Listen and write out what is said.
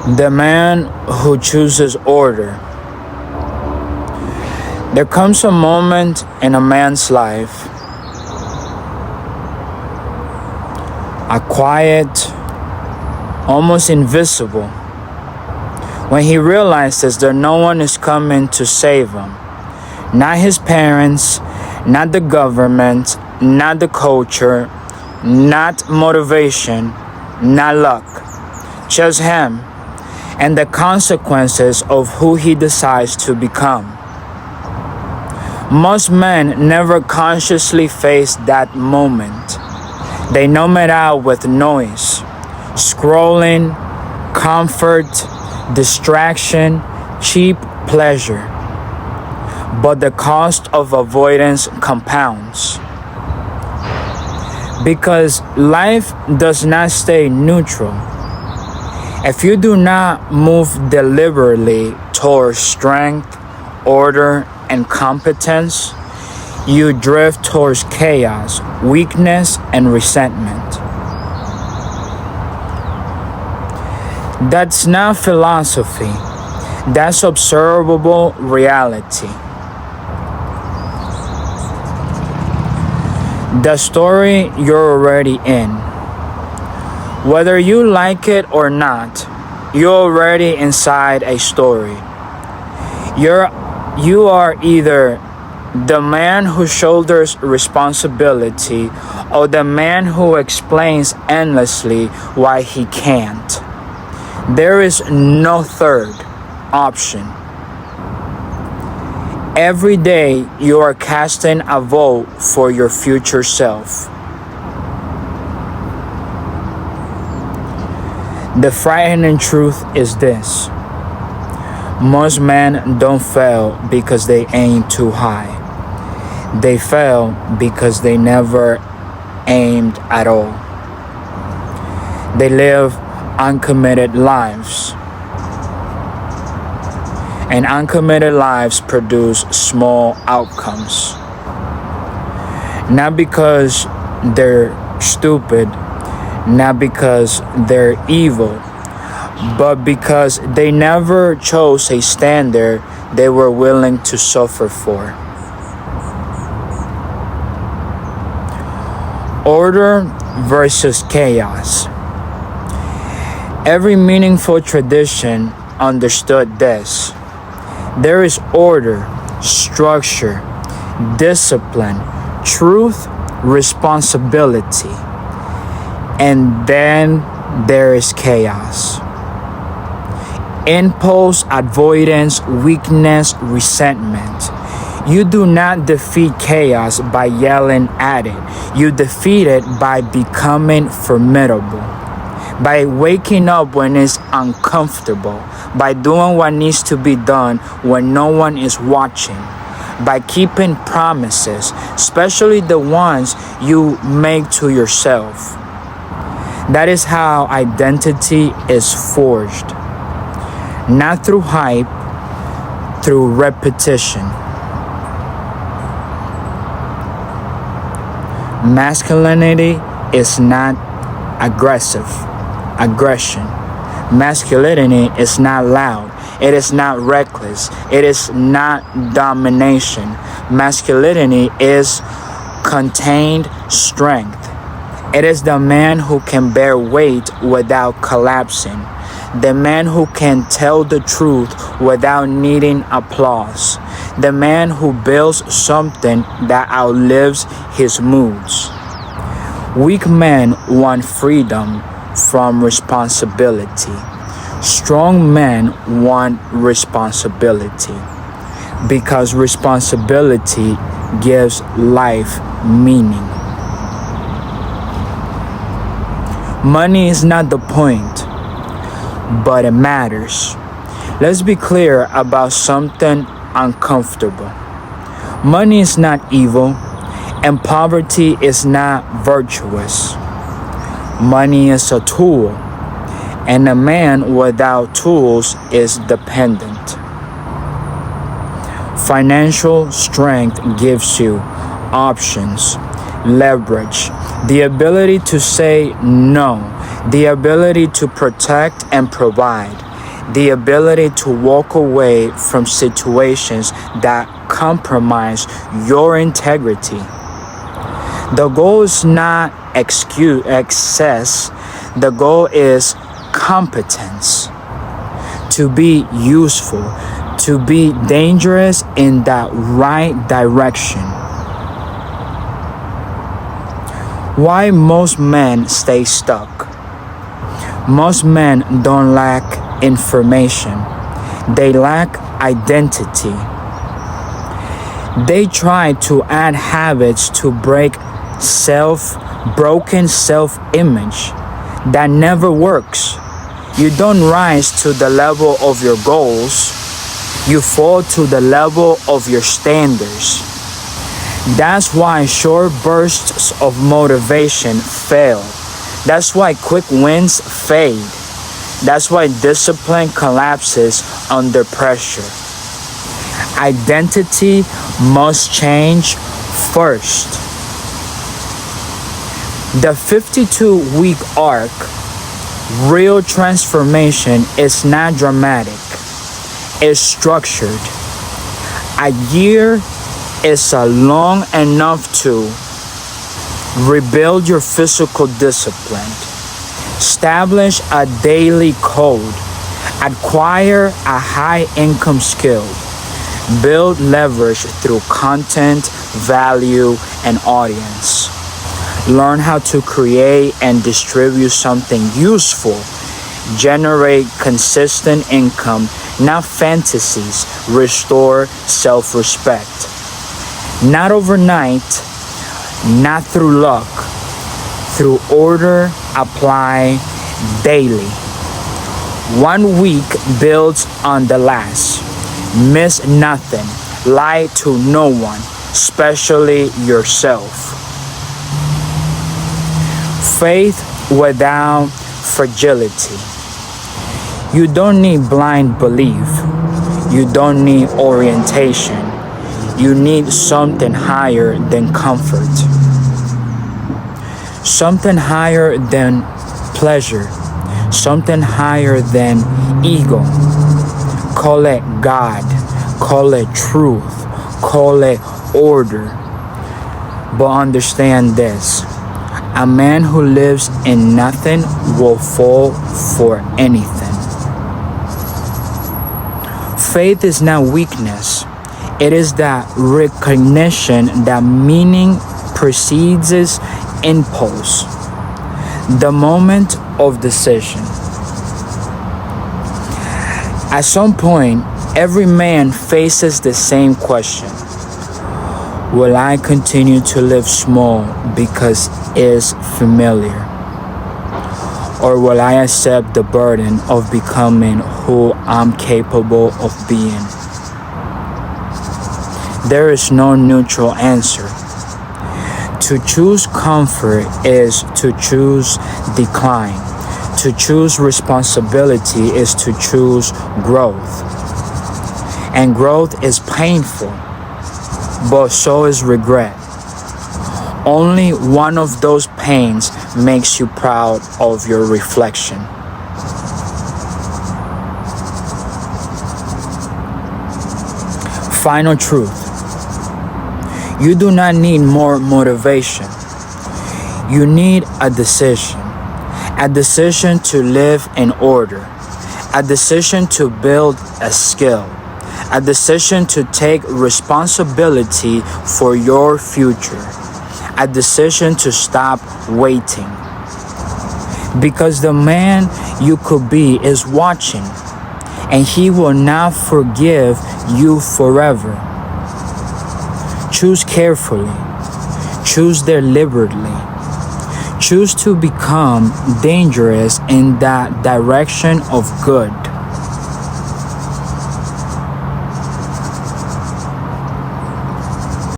The man who chooses order. There comes a moment in a man's life, a quiet, almost invisible, when he realizes that no one is coming to save him. Not his parents, not the government, not the culture, not motivation, not luck. Just him and the consequences of who he decides to become. Most men never consciously face that moment. They numb it out with noise, scrolling, comfort, distraction, cheap pleasure. But the cost of avoidance compounds. Because life does not stay neutral. If you do not move deliberately towards strength, order, and competence, you drift towards chaos, weakness, and resentment. That's not philosophy. That's observable reality. The story you're already in. Whether you like it or not, you're already inside a story. You are either the man who shoulders responsibility or the man who explains endlessly why he can't. There is no third option. Every day you are casting a vote for your future self. The frightening truth is this. Most men don't fail because they aim too high. They fail because they never aimed at all. They live uncommitted lives. And uncommitted lives produce small outcomes. Not because they're stupid, not because they're evil, but because they never chose a standard they were willing to suffer for. Order versus chaos. Every meaningful tradition understood this. There is order, structure, discipline, truth, responsibility, and then there is chaos. Impulse, avoidance, weakness, resentment. You do not defeat chaos by yelling at it. You defeat it by becoming formidable. By waking up when it's uncomfortable. By doing what needs to be done when no one is watching. By keeping promises, especially the ones you make to yourself. That is how identity is forged. Not through hype, through repetition. Masculinity is not aggression. Masculinity is not loud. It is not reckless. It is not domination. Masculinity is contained strength. It is the man who can bear weight without collapsing. The man who can tell the truth without needing applause. The man who builds something that outlives his moods. Weak men want freedom from responsibility. Strong men want responsibility because responsibility gives life meaning. Money is not the point, but it matters. Let's be clear about something uncomfortable. Money is not evil, and poverty is not virtuous. Money is a tool, and a man without tools is dependent. Financial strength gives you options, leverage, the ability to say no, the ability to protect and provide. the ability to walk away from situations that compromise your integrity. The goal is not excess, the goal is competence. To be useful, to be dangerous in that right direction. Why most men stay stuck? Most men don't lack information. They lack identity. They try to add habits to break broken self-image that never works. You don't rise to the level of your goals. You fall to the level of your standards. That's why short bursts of motivation fail. That's why quick wins fade. That's why discipline collapses under pressure. Identity must change first. The 52-week arc, real transformation, is not dramatic. It's structured. A year is long enough to rebuild your physical discipline, establish a daily code, acquire a high-income skill, build leverage through content, value, and audience. Learn how to create and distribute something useful. Generate consistent income, not fantasies. Restore self-respect. Not overnight, not through luck, through order. Apply daily. 1 week builds on the last. Miss nothing. Lie to no one, especially yourself. Faith without fragility. You don't need blind belief. You don't need orientation. You need something higher than comfort. Something higher than pleasure. Something higher than ego. Call it God. Call it truth. Call it order. But understand this. A man who lives in nothing will fall for anything. Faith is not weakness. It is that recognition that meaning precedes impulse. The moment of decision. At some point, every man faces the same question. Will I continue to live small because it's familiar? Or will I accept the burden of becoming who I'm capable of being? There is no neutral answer. To choose comfort is to choose decline. To choose responsibility is to choose growth. And growth is painful, but so is regret. Only one of those pains makes you proud of your reflection. Final truth. You do not need more motivation. You need a decision. A decision to live in order. A decision to build a skill. A decision to take responsibility for your future. A decision to stop waiting. Because the man you could be is watching, and he will not forgive you forever. Choose carefully. Choose deliberately. Choose to become dangerous in that direction of good.